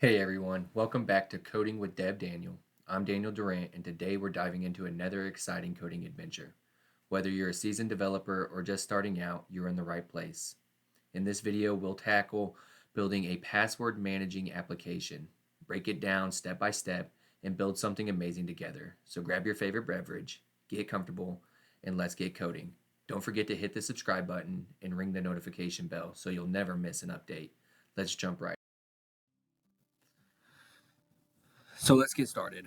Hey everyone, welcome back to Coding with Dev Daniel. I'm Daniel Durant, and today we're diving into another exciting coding adventure. Whether you're a seasoned developer or just starting out, you're in the right place. In this video, we'll tackle building a password managing application, break it down step by step, and build something amazing together. So grab your favorite beverage, get comfortable, and let's get coding. Don't forget to hit the subscribe button and ring the notification bell so you'll never miss an update. Let's jump right. So let's get started.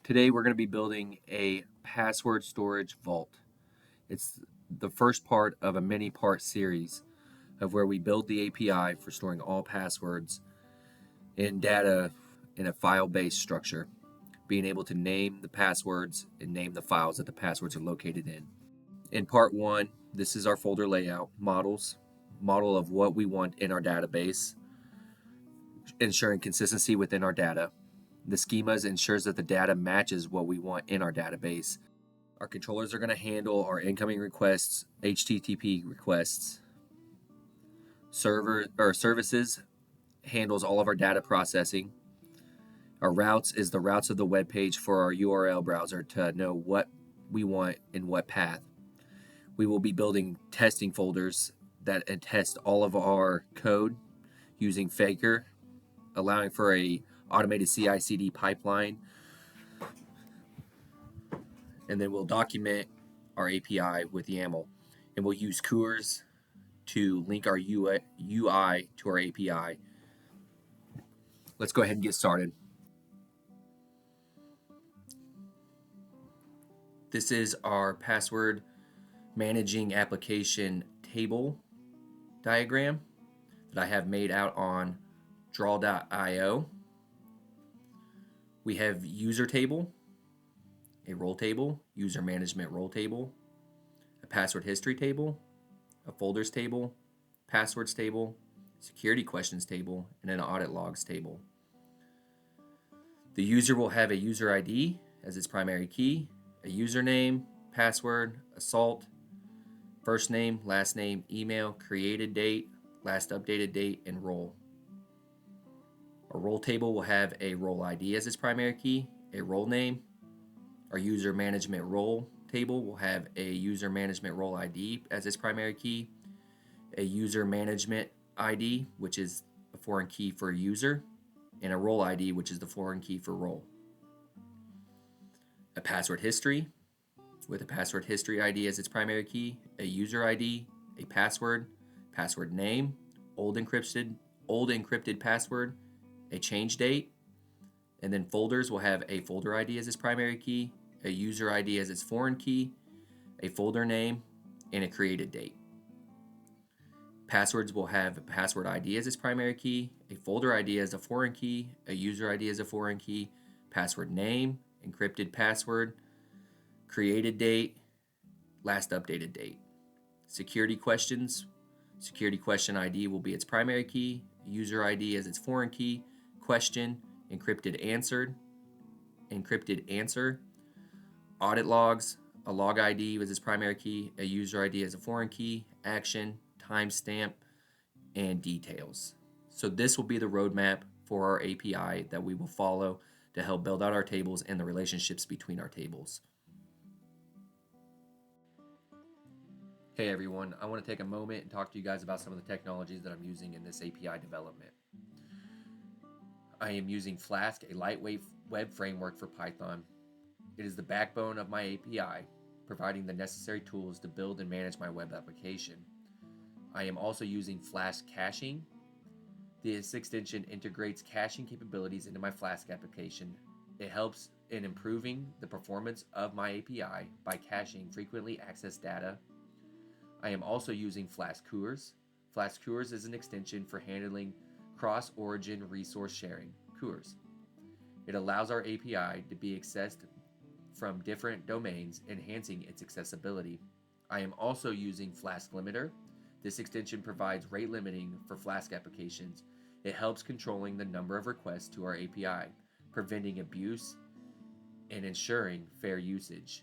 Today we're going to be building a password storage vault. It's the first part of a many part series of where we build the API for storing all passwords and data in a file-based structure, being able to name the passwords and name the files that the passwords are located in. In part one, this is our folder layout, model of what we want in our database, ensuring consistency within our data. The schemas ensures that the data matches what we want in our database. Our controllers are going to handle our incoming requests, HTTP requests. Services handles all of our data processing. Our routes is the routes of the web page for our URL browser to know what we want in what path. We will be building testing folders that test all of our code using Faker, allowing for a automated CI/CD pipeline. And then we'll document our API with YAML. And we'll use Coors to link our UI to our API. Let's go ahead and get started. This is our password managing application table diagram that I have made out on draw.io. We have user table, a role table, user management role table, a password history table, a folders table, passwords table, security questions table, and an audit logs table. The user will have a user ID as its primary key, a username, password, assault, first name, last name, email, created date, last updated date, and role. Our role table will have a role ID as its primary key, a role name. Our user management role table will have a user management role ID as its primary key, a user management ID, which is a foreign key for user, and a role ID, which is the foreign key for role. A password history with a password history ID as its primary key, a user ID, a password, password name, old encrypted password, a change date, and then folders will have a folder ID as its primary key, a user ID as its foreign key, a folder name, and a created date. Passwords will have a password ID as its primary key, a folder ID as a foreign key, a user ID as a foreign key, password name, encrypted password, created date, last updated date. Security questions, security question ID will be its primary key, user ID as its foreign key, question, encrypted answer, audit logs, a log ID as its primary key, a user ID as a foreign key, action, timestamp, and details. So this will be the roadmap for our API that we will follow to help build out our tables and the relationships between our tables. Hey everyone, I want to take a moment and talk to you guys about some of the technologies that I'm using in this API development. I am using Flask, a lightweight web framework for Python. It is the backbone of my API, providing the necessary tools to build and manage my web application. I am also using Flask caching. This extension integrates caching capabilities into my Flask application. It helps in improving the performance of my API by caching frequently accessed data. I am also using Flask Coors. Flask Coors is an extension for handling cross-origin resource sharing, Coors. It allows our API to be accessed from different domains, enhancing its accessibility. I am also using Flask Limiter. This extension provides rate limiting for Flask applications. It helps controlling the number of requests to our API, preventing abuse and ensuring fair usage.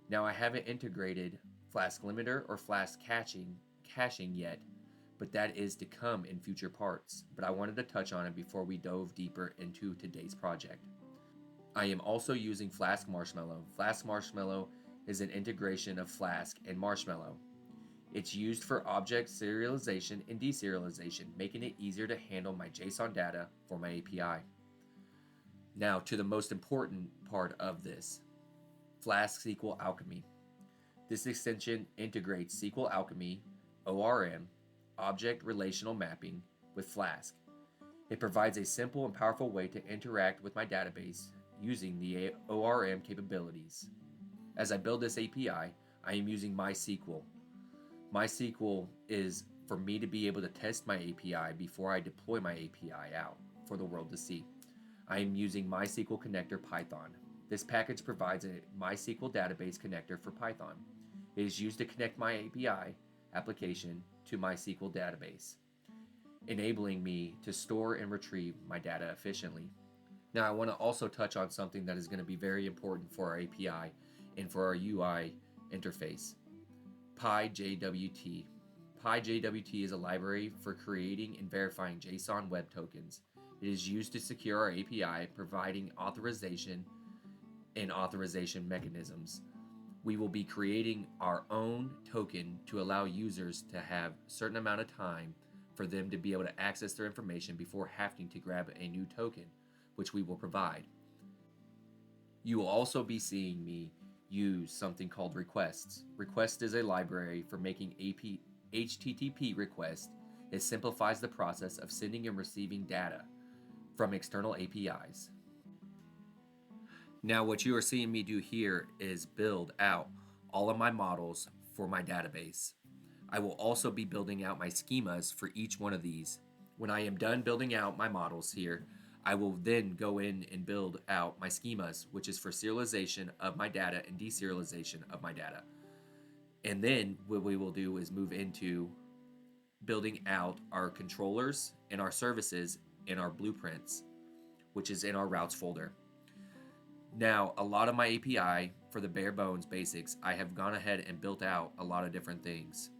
Now I haven't integrated Flask Limiter or Flask caching yet, but that is to come in future parts. But I wanted to touch on it before we dove deeper into today's project. I am also using Flask Marshmallow. Flask Marshmallow is an integration of Flask and Marshmallow. It's used for object serialization and deserialization, making it easier to handle my JSON data for my API. Now to the most important part of this, Flask SQLAlchemy. This extension integrates SQLAlchemy, ORM, Object Relational Mapping, with Flask. It provides a simple and powerful way to interact with my database using the ORM capabilities. As I build this API, I am using MySQL. MySQL is for me to be able to test my API before I deploy my API out for the world to see. I am using MySQL Connector Python. This package provides a MySQL database connector for Python. It is used to connect my API application to MySQL database, enabling me to store and retrieve my data efficiently. Now I want to also touch on something that is going to be very important for our API and for our UI interface. PyJWT. PyJWT is a library for creating and verifying JSON web tokens. It is used to secure our API, providing authorization and authorization mechanisms. We will be creating our own token to allow users to have a certain amount of time for them to be able to access their information before having to grab a new token, which we will provide. You will also be seeing me use something called requests. Request is a library for making HTTP requests. It simplifies the process of sending and receiving data from external APIs. Now what you are seeing me do here is build out all of my models for my database. I will also be building out my schemas for each one of these. When I am done building out my models here, I will then go in and build out my schemas, which is for serialization of my data and deserialization of my data. And then what we will do is move into building out our controllers and our services and our blueprints, which is in our routes folder. Now, a lot of my API for the bare bones basics, I have gone ahead and built out a lot of different things,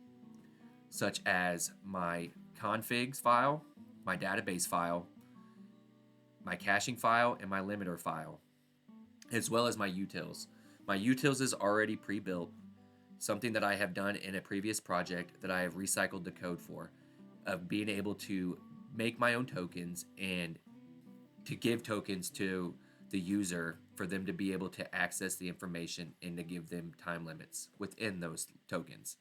such as my configs file, my database file, my caching file, and my limiter file, as well as my utils. My utils is already pre-built, something that I have done in a previous project that I have recycled the code for, of being able to make my own tokens and to give tokens to the user for them to be able to access the information and to give them time limits within those tokens.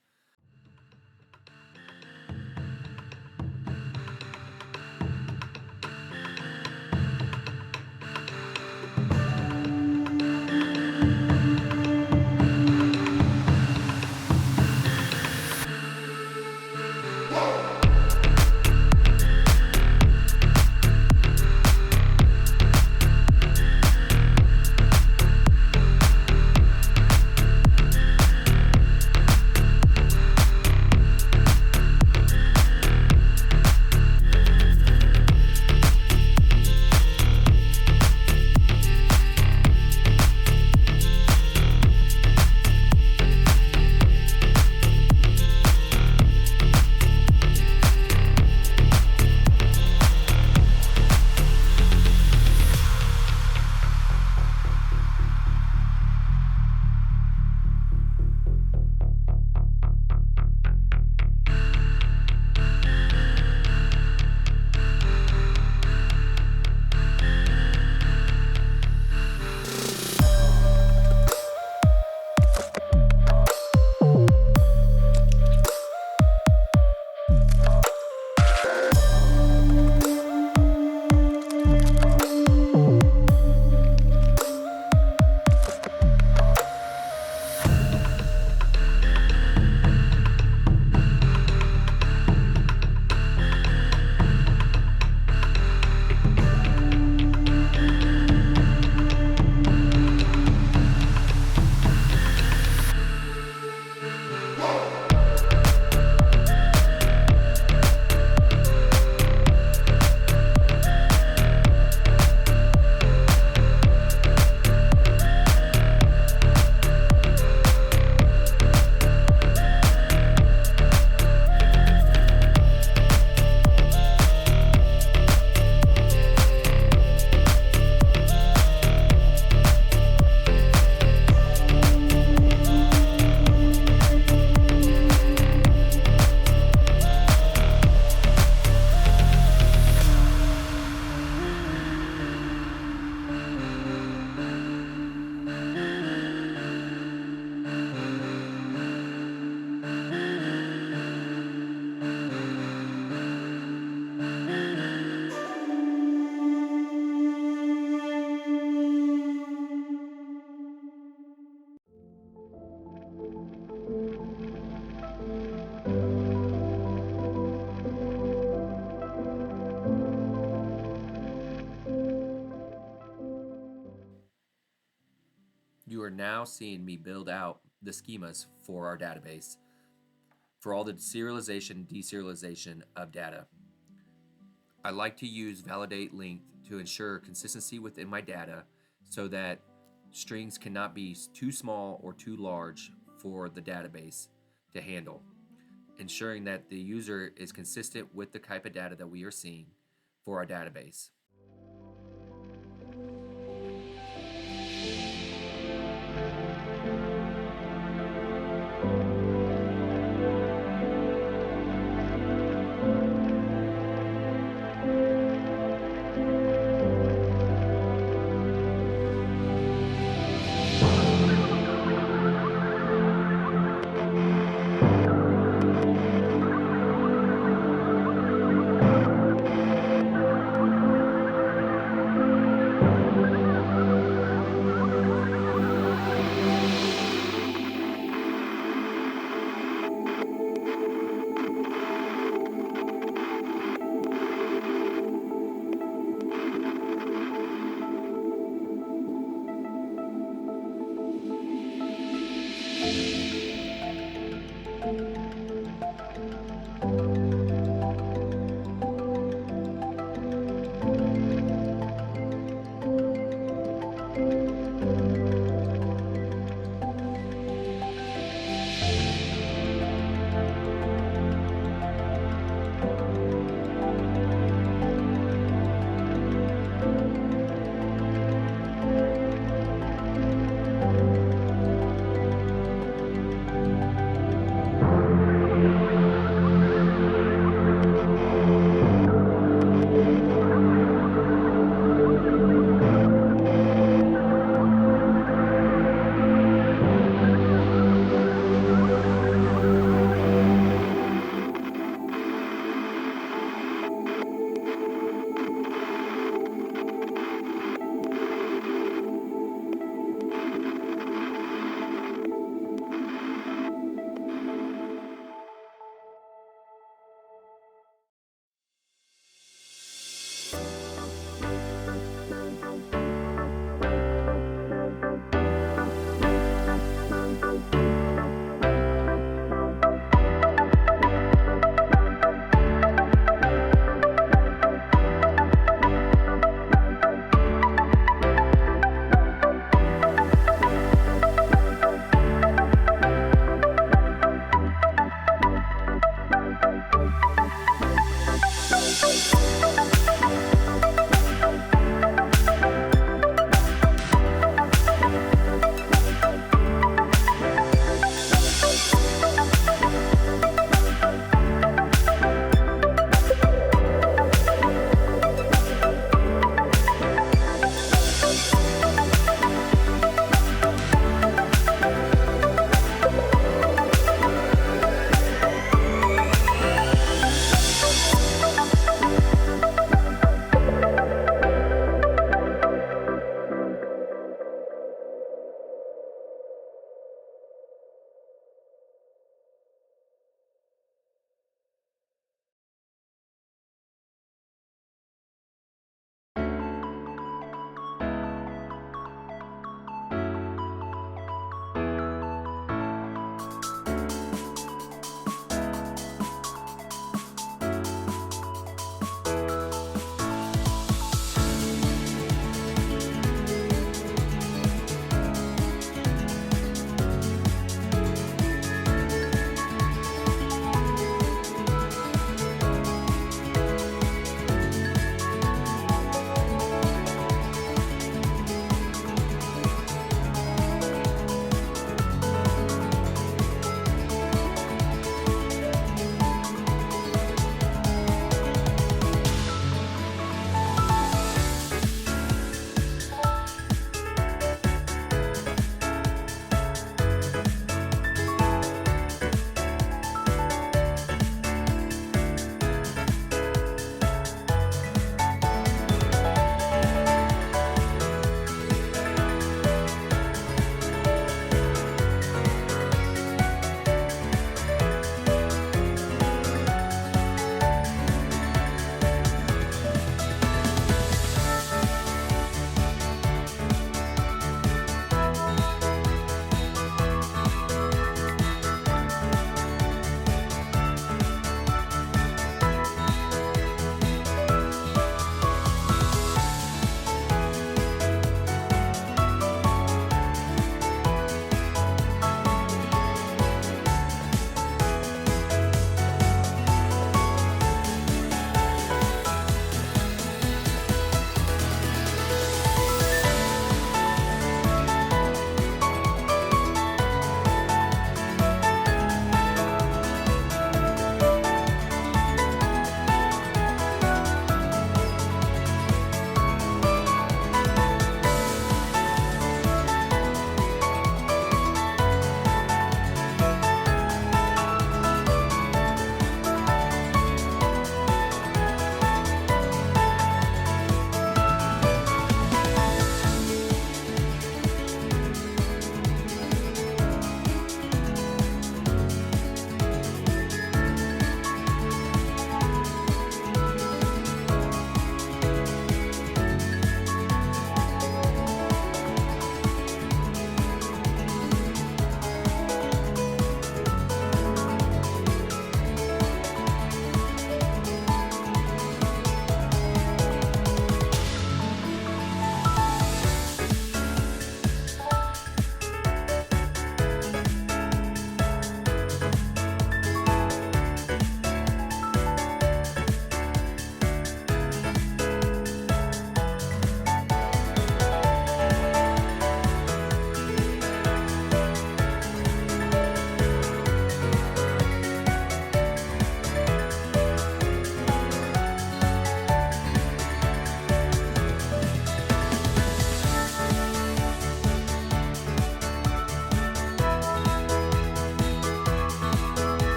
now seeing me build out the schemas for our database for all the serialization, deserialization of data. I like to use validate length to ensure consistency within my data so that strings cannot be too small or too large for the database to handle, ensuring that the user is consistent with the type of data that we are seeing for our database.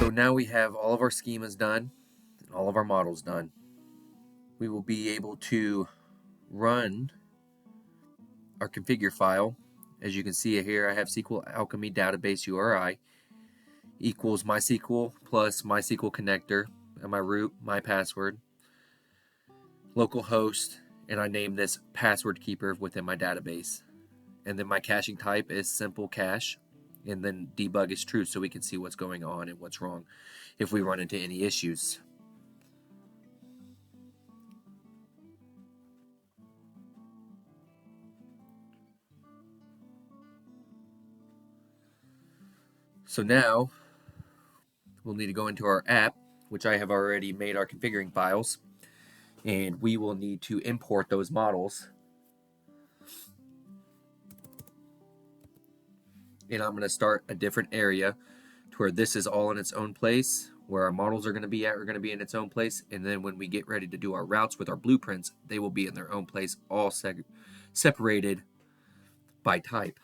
So now we have all of our schemas done and all of our models done. We will be able to run our configure file. As you can see here, I have SQLAlchemy database URI equals MySQL plus MySQL connector and my root, my password, localhost, and I name this password keeper within my database. And then my caching type is simple cache, and then debug is true, so we can see what's going on and what's wrong if we run into any issues. So now we'll need to go into our app, which I have already made our configuring files, and we will need to import those models. And I'm going to start a different area to where this is all in its own place, where our models are going to be at are going to be in its own place, and then when we get ready to do our routes with our blueprints, they will be in their own place, all separated by type.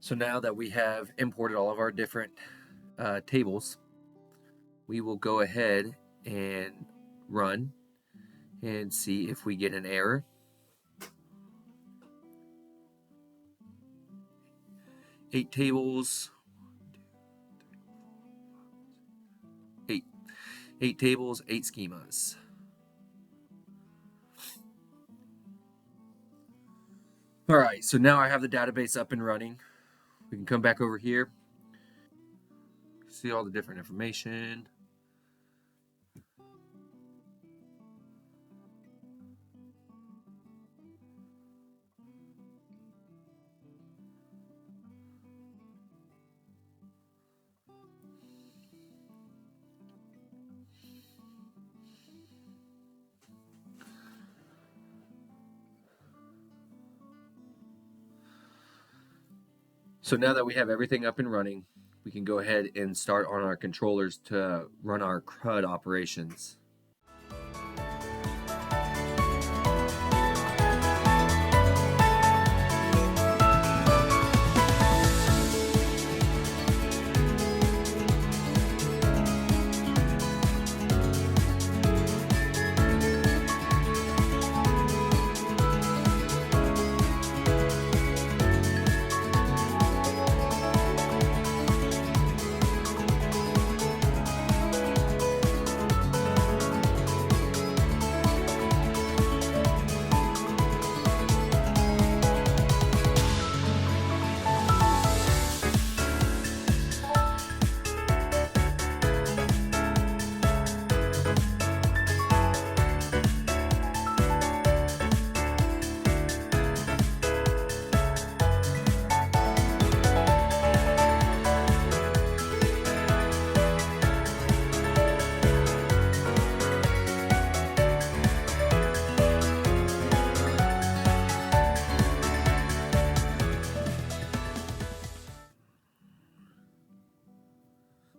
So now that we have imported all of our different tables, we will go ahead and run and see if we get an error. Eight tables, eight tables, 8 schemas. All right, so now I have the database up and running. We can come back over here, see all the different information. So now that we have everything up and running, we can go ahead and start on our controllers to run our CRUD operations.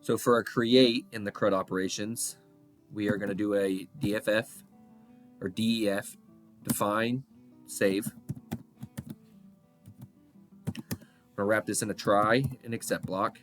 So for our create in the CRUD operations, we are going to do a DFF or DEF, define, save. I'm going to wrap this in a try and except block.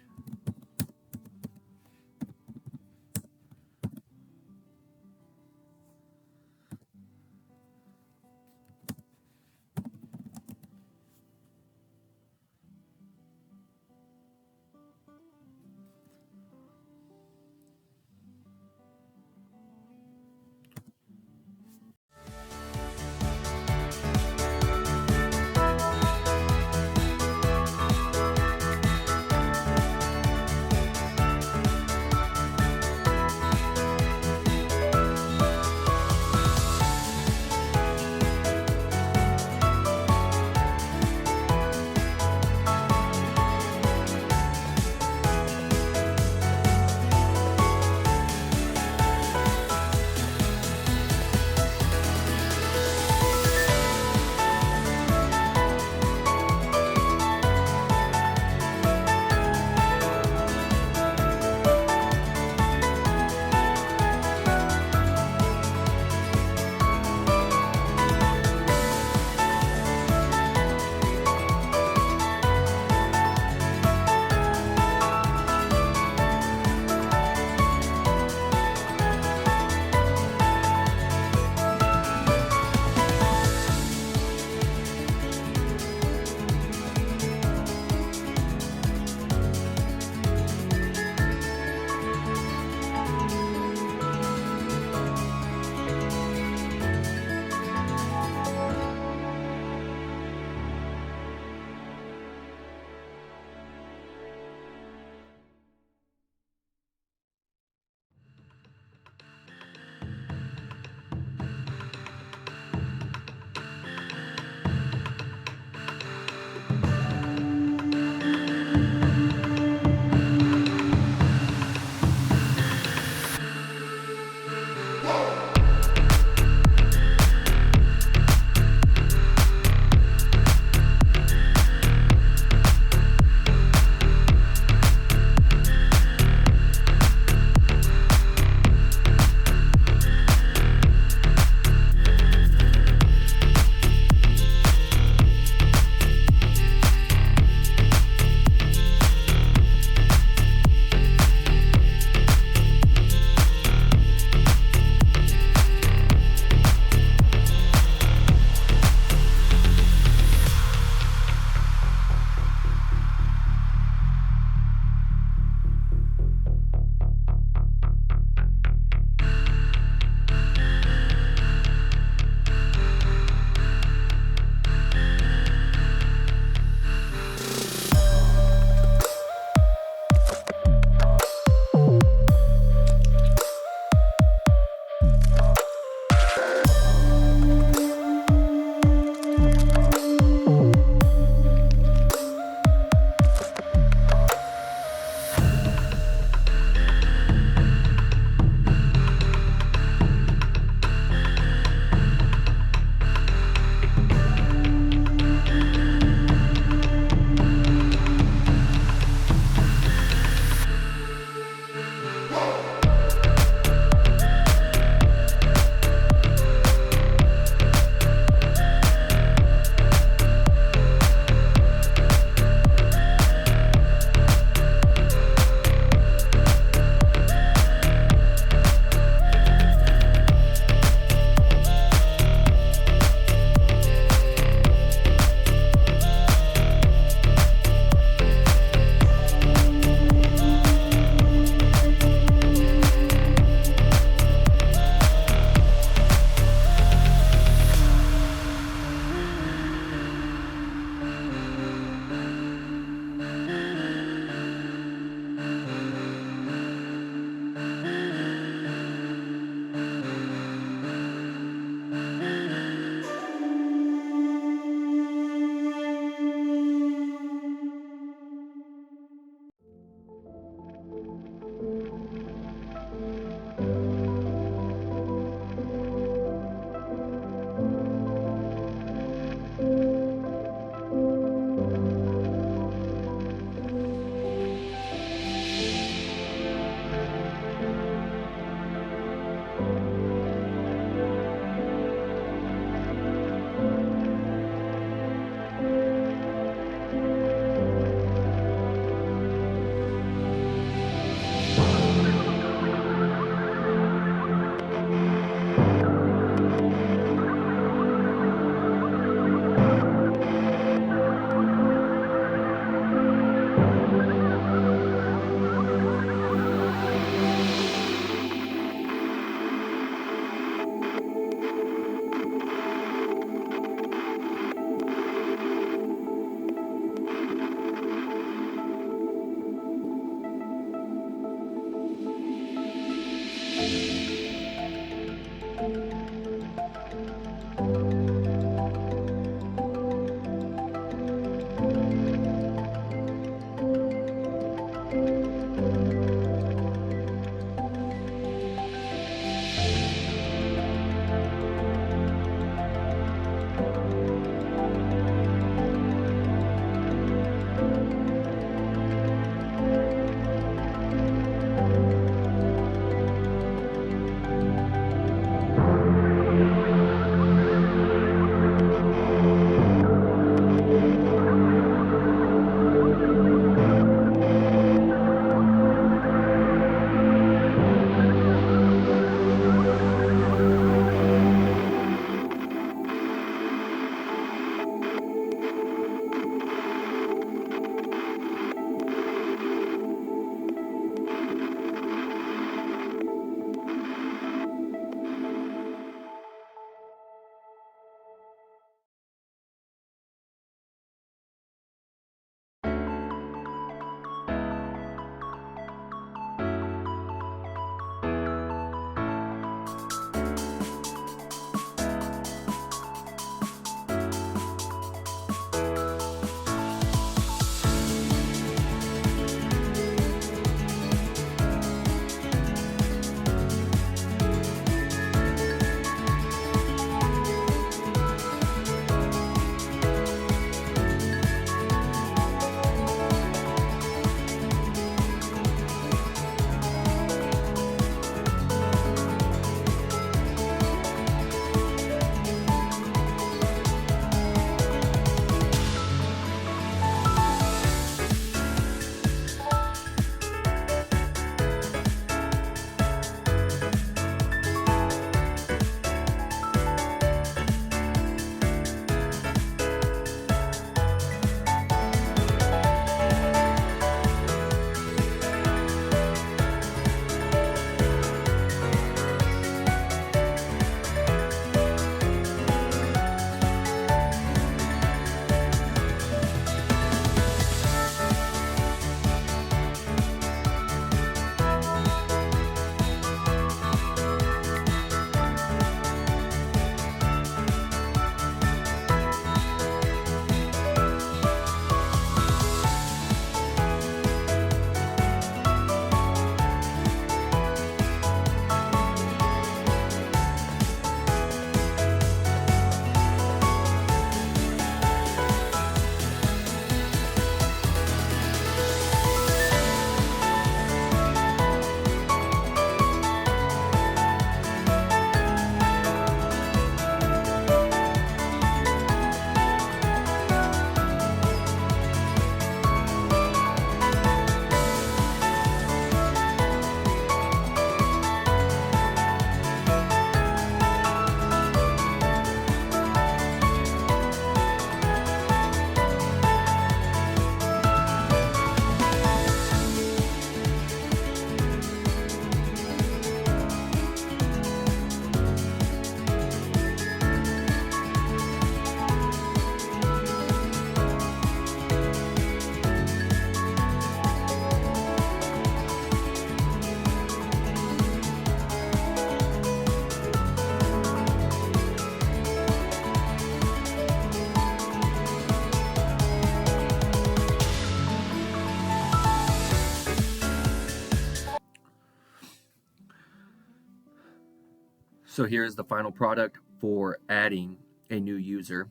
So here's the final product for adding a new user.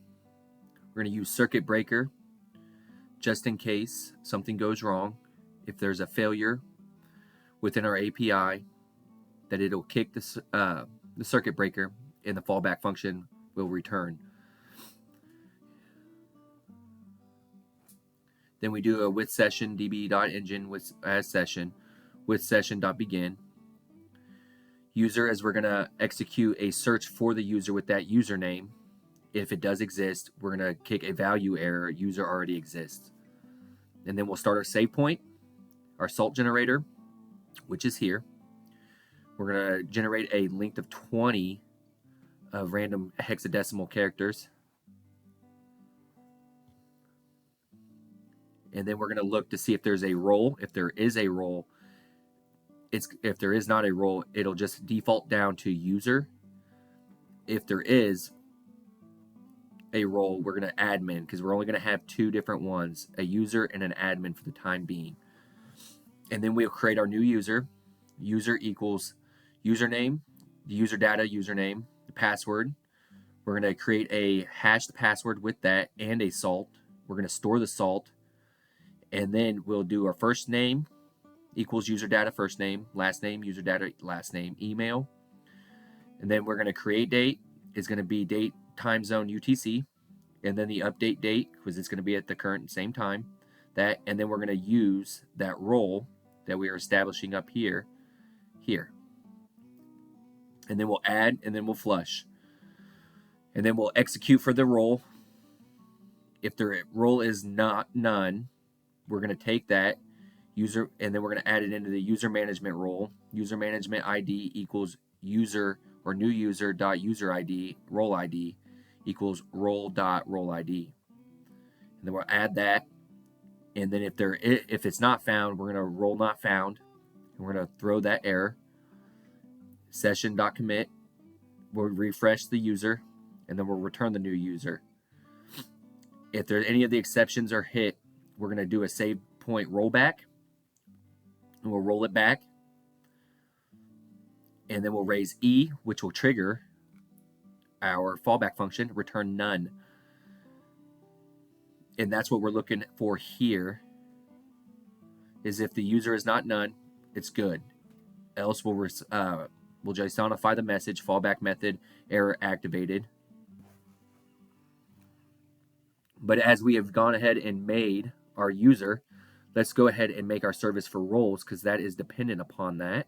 We're going to use circuit breaker just in case something goes wrong. If there's a failure within our API, that it'll kick the circuit breaker and the fallback function will return. Then we do a with session db.engine with as session with session.begin. User, as we're going to execute a search for the user with that username. If it does exist, we're going to kick a value error, user already exists. And then we'll start our save point, our salt generator, which is here. We're going to generate a length of 20 of random hexadecimal characters. And then we're going to look to see if there's a role. If there is a role, if there is not a role, it'll just default down to user. If there is a role, we're going to admin, because we're only going to have two different ones, a user and an admin for the time being. And then we'll create our new user. User equals username, the user data username, the password. We're going to create a hashed password with that and a salt. We're going to store the salt. And then we'll do our first name equals user data first name, last name, user data last name, email. And then we're going to create date is going to be date time zone UTC, and then the update date, because it's going to be at the current same time, that, and then we're going to use that role that we are establishing up here, and then we'll add, and then we'll flush, and then we'll execute for the role. If the role is not none, we're going to take that user, and then we're going to add it into the user management role. User management ID equals user or new user dot user ID role ID equals role dot role ID. And then we'll add that. And then if it's not found, we're going to role not found. And we're going to throw that error. Session dot commit. We'll refresh the user, and then we'll return the new user. If there any of the exceptions are hit, we're going to do a save point rollback. And we'll roll it back. And then we'll raise E, which will trigger our fallback function, return none. And that's what we're looking for here, is if the user is not none, it's good. Else we'll JSONify the message, fallback method, error activated. But as we have gone ahead and made our user, let's go ahead and make our service for roles, because that is dependent upon that.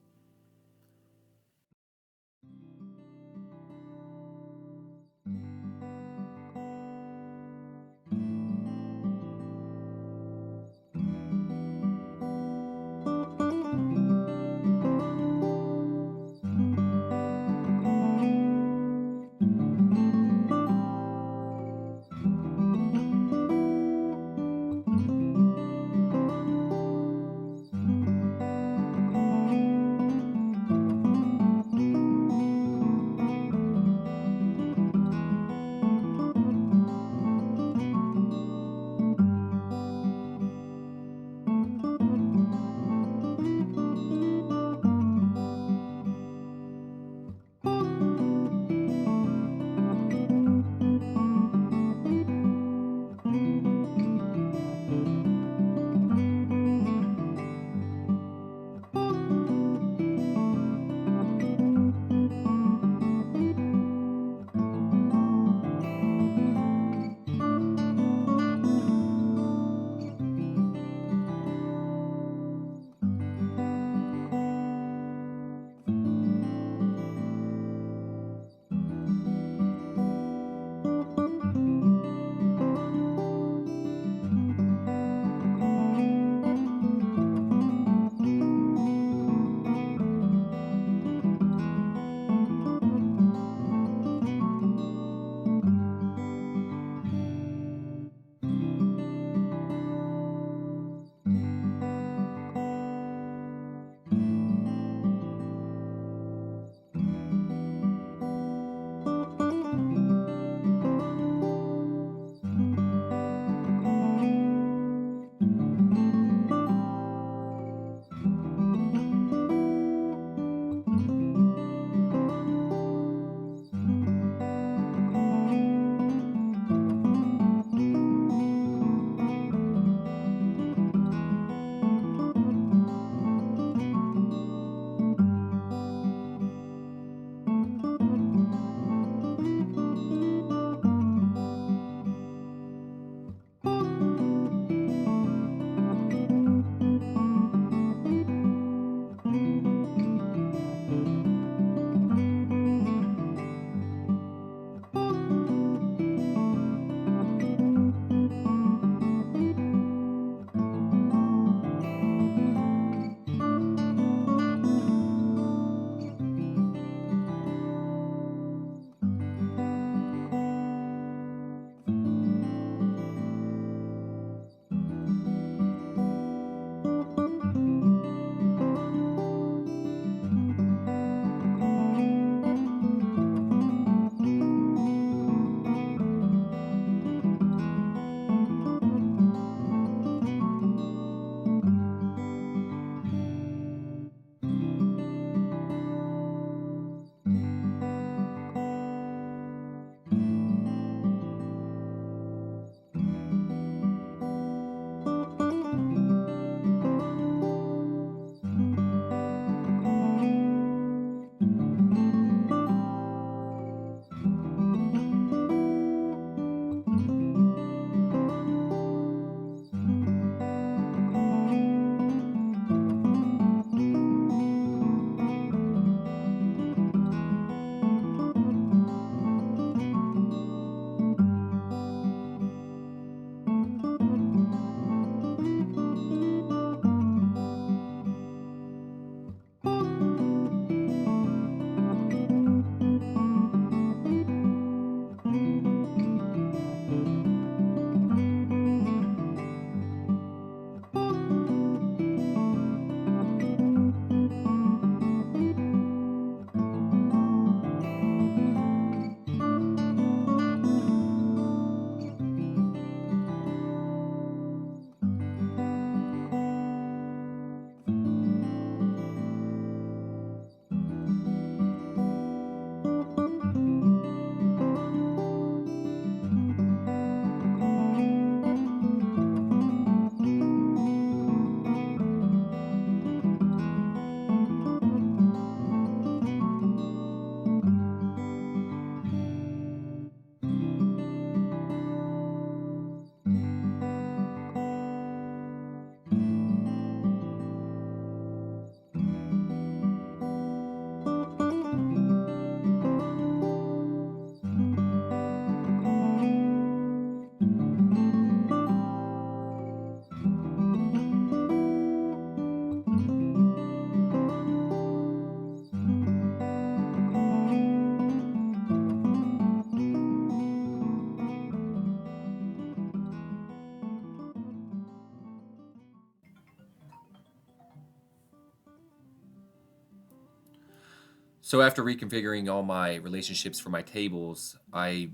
So after reconfiguring all my relationships for my tables, I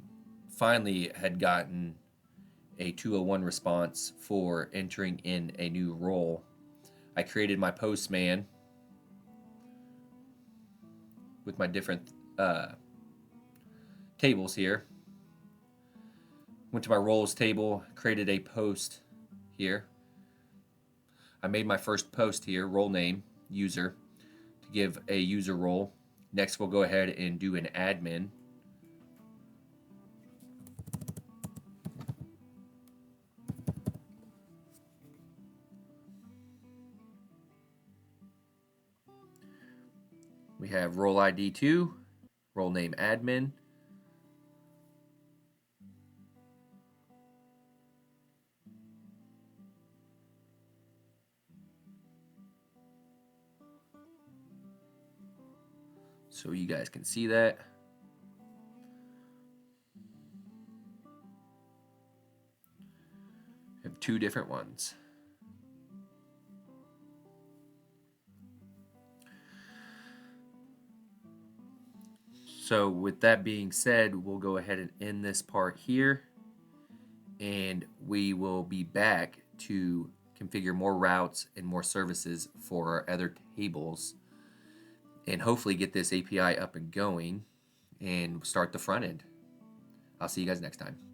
finally had gotten a 201 response for entering in a new role. I created my postman with my different tables here. Went to my roles table, created a post here. I made my first post here, role name, user, to give a user role. Next, we'll go ahead and do an admin. We have role ID 2, role name admin. So you guys can see that. I have two different ones. So with that being said, we'll go ahead and end this part here, and we will be back to configure more routes and more services for our other tables, and hopefully get this API up and going and start the front end. I'll see you guys next time.